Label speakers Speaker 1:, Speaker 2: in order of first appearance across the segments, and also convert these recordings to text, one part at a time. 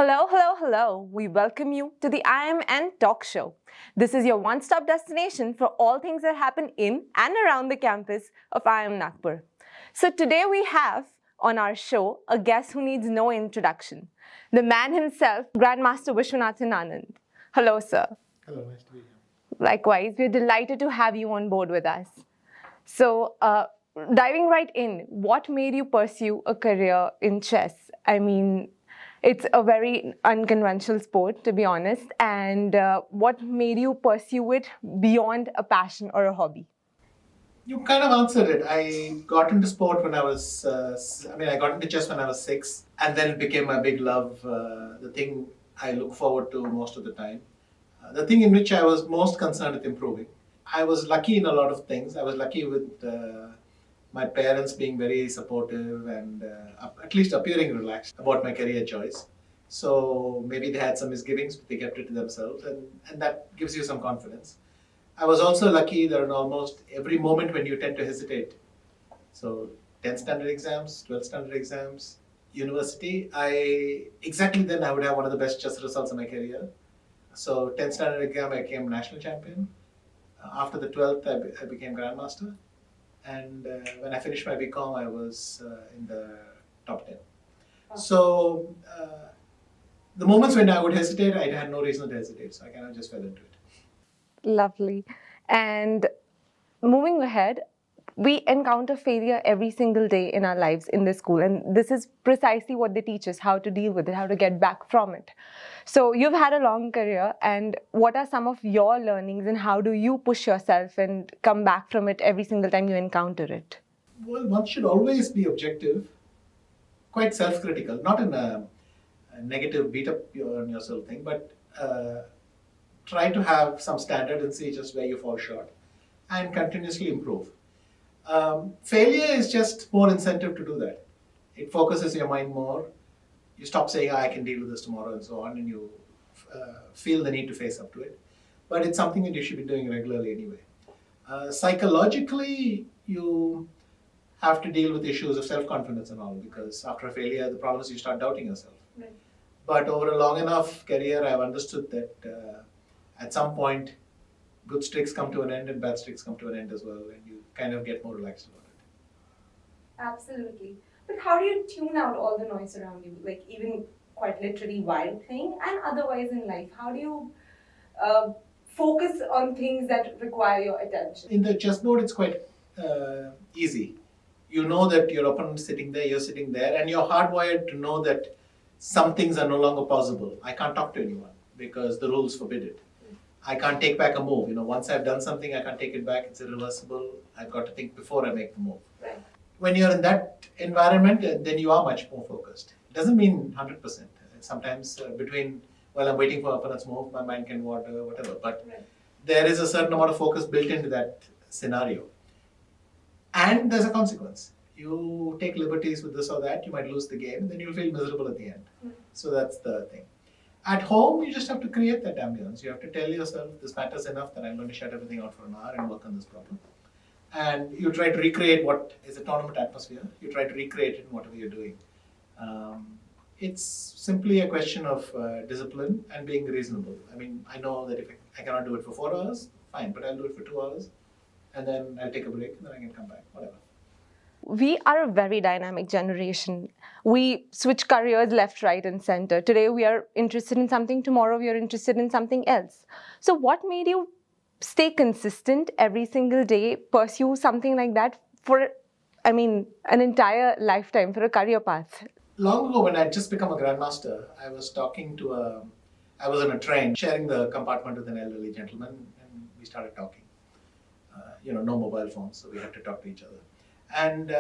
Speaker 1: Hello, hello, hello. We welcome you to the IIMN Talk Show. This is your one-stop destination for all things that happen in and around the campus of IIM Nagpur. So today we have on our show a guest who needs no introduction, the man himself, Grandmaster Viswanathan Anand. Hello, sir.
Speaker 2: Hello, nice to be here.
Speaker 1: Likewise, we're delighted to have you on board with us. So, diving right in, what made you pursue a career in chess? I mean, it's a very unconventional sport, to be honest. And what made you pursue it beyond a passion or a hobby?
Speaker 2: You kind of answered it. I got into sport when I was, I got into chess when I was 6, and then it became my big love, the thing I look forward to most of the time, the thing in which I was most concerned with improving. I was lucky in a lot of things. I was lucky with my parents being very supportive and at least appearing relaxed about my career choice. So maybe they had some misgivings, but they kept it to themselves, and that gives you some confidence. I was also lucky that in almost every moment when you tend to hesitate, so 10th standard exams, 12th standard exams, university, exactly then I would have one of the best chess results in my career. So 10th standard exam, I became national champion. After the 12th, I became grandmaster. And when I finished my BCom, I was in the top 10. So the moments when I would hesitate, I had no reason to hesitate. So I kind of just fell into it.
Speaker 1: Lovely. And moving ahead, we encounter failure every single day in our lives in this school. And this is precisely what they teach us, how to deal with it, how to get back from it. So you've had a long career, and what are some of your learnings and how do you push yourself and come back from it every single time you encounter it?
Speaker 2: Well, one should always be objective, quite self-critical, not in a negative beat up on yourself thing, but try to have some standard and see just where you fall short and continuously improve. Failure is just more incentive to do that. It focuses your mind more. You stop saying, I can deal with this tomorrow and so on, and you feel the need to face up to it. But it's something that you should be doing regularly anyway. Psychologically, you have to deal with issues of self-confidence and all, because after a failure, the problem is you start doubting yourself.
Speaker 1: Right.
Speaker 2: But over a long enough career, I've understood that at some point, good streaks come to an end and bad streaks come to an end as well, and you kind of get more relaxed about it.
Speaker 1: Absolutely. But how do you tune out all the noise around you, like even quite literally while playing and otherwise in life? How do you focus on things that require your attention?
Speaker 2: In the chessboard, it's quite easy. You know that your opponent is sitting there, you're sitting there, and you're hardwired to know that some things are no longer possible. I can't talk to anyone because the rules forbid it. I can't take back a move. Once I've done something, I can't take it back. It's irreversible. I've got to think before I make the move.
Speaker 1: Right.
Speaker 2: When you're in that environment, then you are much more focused. It doesn't mean 100%. Sometimes while I'm waiting for opponent's move, my mind can wander, whatever. But
Speaker 1: right.
Speaker 2: There is a certain amount of focus built into that scenario. And there's a consequence. You take liberties with this or that, you might lose the game, and then you'll feel miserable at the end. So that's the thing. At home, you just have to create that ambience. You have to tell yourself, this matters enough that I'm going to shut everything out for an hour and work on this problem. And you try to recreate what is a tournament atmosphere. You try to recreate it in whatever you're doing. It's simply a question of discipline and being reasonable. I know that if I cannot do it for 4 hours, fine, but I'll do it for 2 hours, and then I'll take a break, and then I can come back, whatever.
Speaker 1: We are a very dynamic generation. We switch careers left, right, and center. Today we are interested in something, tomorrow we are interested in something else. So what made you stay consistent every single day, pursue something like that for, an entire lifetime, for a career path?
Speaker 2: Long ago, when I had just become a grandmaster, I was I was on a train, sharing the compartment with an elderly gentleman, and we started talking. No mobile phones, so we had to talk to each other. And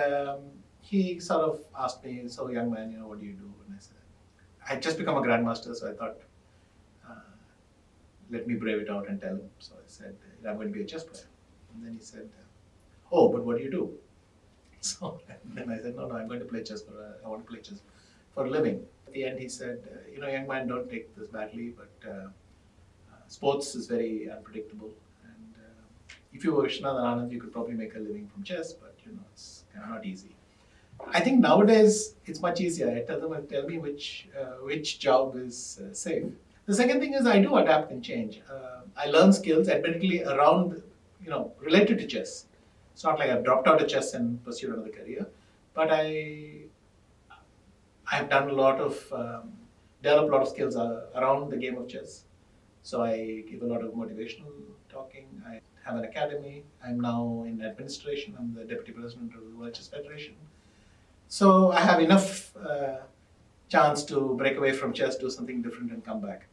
Speaker 2: he sort of asked me, so young man, what do you do? And I said, I had just become a grandmaster, so I thought, let me brave it out and tell him. So I said, I'm going to be a chess player. And then he said, oh, but what do you do? So then I said, no, I'm going to play chess. I want to play chess for a living. At the end, he said, young man, don't take this badly, but sports is very unpredictable. And if you were Viswanathan Anand, you could probably make a living from chess, but it's kind of not easy. I think nowadays it's much easier. I tell them, tell me which job is safe. The second thing is I do adapt and change. I learn skills, admittedly, around, related to chess. It's not like I've dropped out of chess and pursued another career, but I've done a lot of developed a lot of skills around the game of chess. So I give a lot of motivational talking. I have an academy. I'm now in administration. I'm the deputy president of the World Chess Federation. So I have enough chance to break away from chess, do something different, and come back.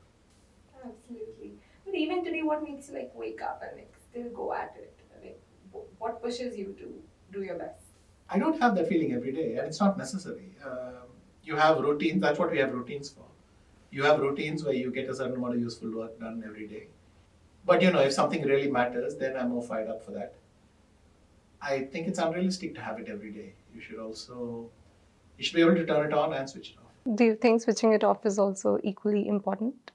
Speaker 1: Absolutely. But even today, what makes you like wake up and like still go at it? Like, what pushes you to do your best?
Speaker 2: I don't have that feeling every day, and it's not necessary. You have routines. That's what we have routines for. You have routines where you get a certain amount of useful work done every day. But if something really matters, then I'm more fired up for that. I think it's unrealistic to have it every day. You should be able to turn it on and switch it off.
Speaker 1: Do you think switching it off is also equally important?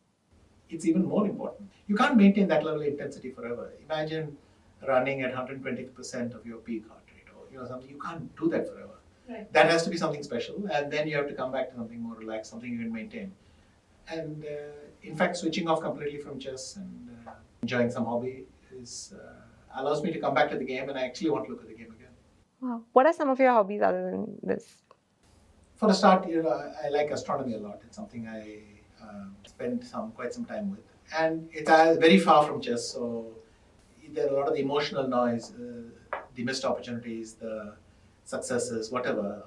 Speaker 2: It's even more important. You can't maintain that level of intensity forever. Imagine running at 120% of your peak heart rate, or something. You can't do that forever.
Speaker 1: Right.
Speaker 2: That has to be something special, and then you have to come back to something more relaxed, something you can maintain. And in fact, switching off completely from chess and enjoying some hobby allows me to come back to the game, and I actually want to look at the game again.
Speaker 1: Wow. What are some of your hobbies other than this?
Speaker 2: For a start, I like astronomy a lot. It's something I spend quite some time with, and it's very far from chess. So there are a lot of the emotional noise, the missed opportunities, the successes, whatever,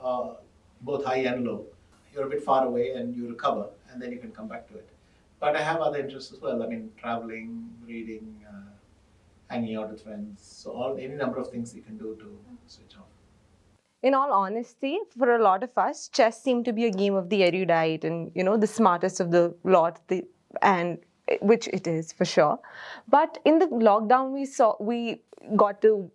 Speaker 2: both high and low. You're a bit far away, and you recover, and then you can come back to it. But I have other interests as well. I mean, traveling, reading, hanging out with friends. So any number of things you can do to switch off.
Speaker 1: In all honesty, for a lot of us, chess seemed to be a game of the erudite and, the smartest of the lot, and which it is for sure. But in the lockdown, we got to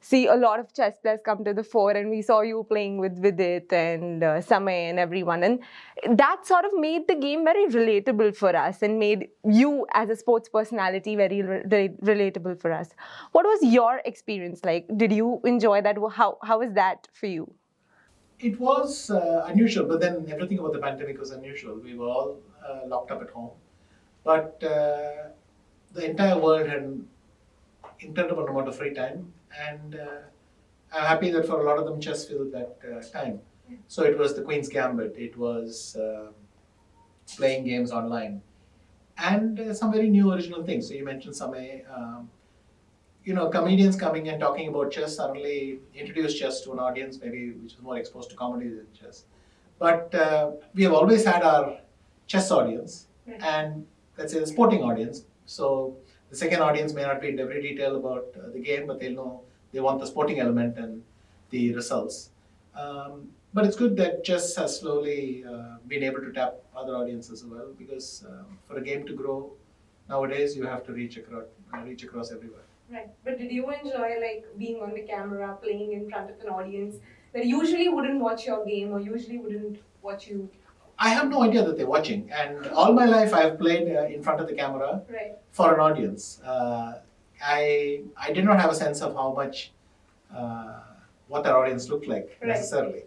Speaker 1: see a lot of chess players come to the fore, and we saw you playing with Vidit and Samay and everyone. And that sort of made the game very relatable for us and made you as a sports personality very relatable for us. What was your experience like? Did you enjoy that? How was that for you?
Speaker 2: It was unusual, but then everything about the pandemic was unusual. We were all locked up at home. But the entire world had an incredible amount of free time, and I'm happy that for a lot of them, chess filled that time. So it was the Queen's Gambit, it was playing games online, and some very new original things. So you mentioned Samay. Comedians coming and talking about chess suddenly introduced chess to an audience, maybe which is more exposed to comedy than chess. But we have always had our chess audience, and let's say the sporting audience. So the second audience may not be in every detail about the game, but they'll know they want the sporting element and the results. But it's good that chess has slowly been able to tap other audiences as well, because for a game to grow nowadays, you have to reach across everywhere.
Speaker 1: Right. But did you enjoy being on the camera, playing in front of an audience that usually wouldn't watch your game or usually wouldn't watch you?
Speaker 2: I have no idea that they're watching, and all my life I've played in front of the camera for an audience. I did not have a sense of how much what that audience looked like necessarily.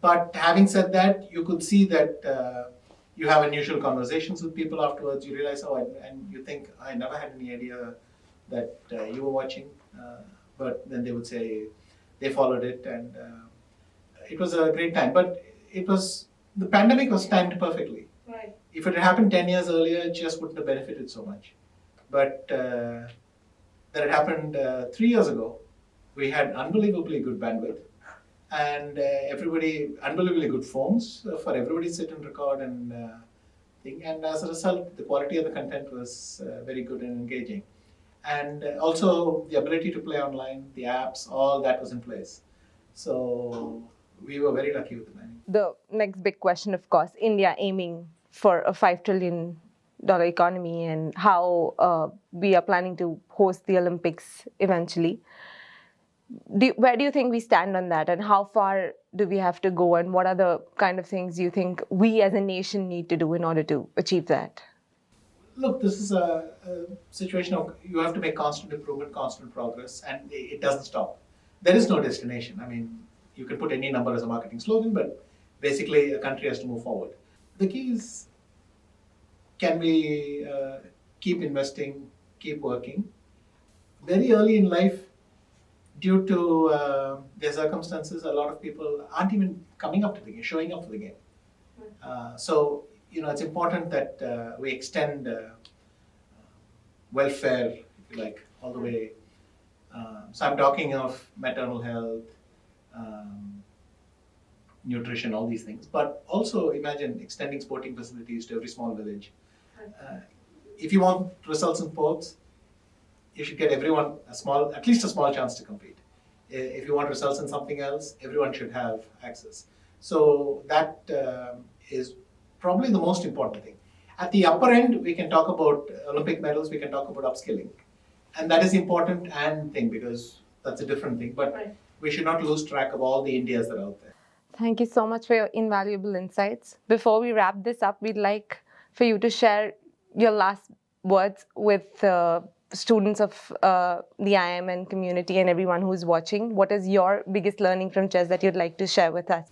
Speaker 2: But having said that, you could see that you have unusual conversations with people afterwards. You realize, and you think, I never had any idea that you were watching. But then they would say they followed it, and it was a great time. But the pandemic was timed perfectly.
Speaker 1: Right.
Speaker 2: If it had happened 10 years earlier, it just wouldn't have benefited so much. But that it happened 3 years ago, we had unbelievably good bandwidth, and unbelievably good phones for everybody to sit and record and think. And as a result, the quality of the content was very good and engaging. And also the ability to play online, the apps, all that was in place. So we were very lucky with the timing.
Speaker 1: The next big question, of course, India aiming for a $5 trillion economy, and how we are planning to host the Olympics eventually. Where do you think we stand on that, and how far do we have to go, and what are the kind of things you think we as a nation need to do in order to achieve that?
Speaker 2: Look, this is a situation of you have to make constant improvement, constant progress, and it doesn't stop. There is no destination. I mean, you can put any number as a marketing slogan, but basically a country has to move forward. The key is, can we keep investing, keep working? Very early in life, due to their circumstances, a lot of people aren't even coming up to the game, showing up for the game. So, it's important that we extend welfare, if you like, all the way. So I'm talking of maternal health, um, nutrition, all these things. But also imagine extending sporting facilities to every small village. If you want results in sports, you should get everyone at least a small chance to compete. If you want results in something else, everyone should have access. So that is probably the most important thing. At the upper end, we can talk about Olympic medals, we can talk about upskilling. And that is important and thing, because that's a different thing. But we should not lose track of all the Indias that are out there.
Speaker 1: Thank you so much for your invaluable insights. Before we wrap this up, we'd like for you to share your last words with students of the IIMN community and everyone who's watching. What is your biggest learning from chess that you'd like to share with us?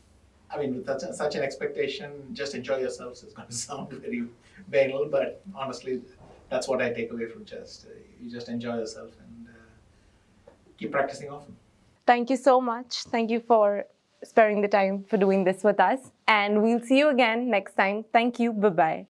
Speaker 2: I mean, with such an expectation, just enjoy yourselves. It's going to sound very banal, but honestly, that's what I take away from chess. You just enjoy yourself and keep practicing often.
Speaker 1: Thank you so much. Thank you for sparing the time for doing this with us. And we'll see you again next time. Thank you. Bye-bye.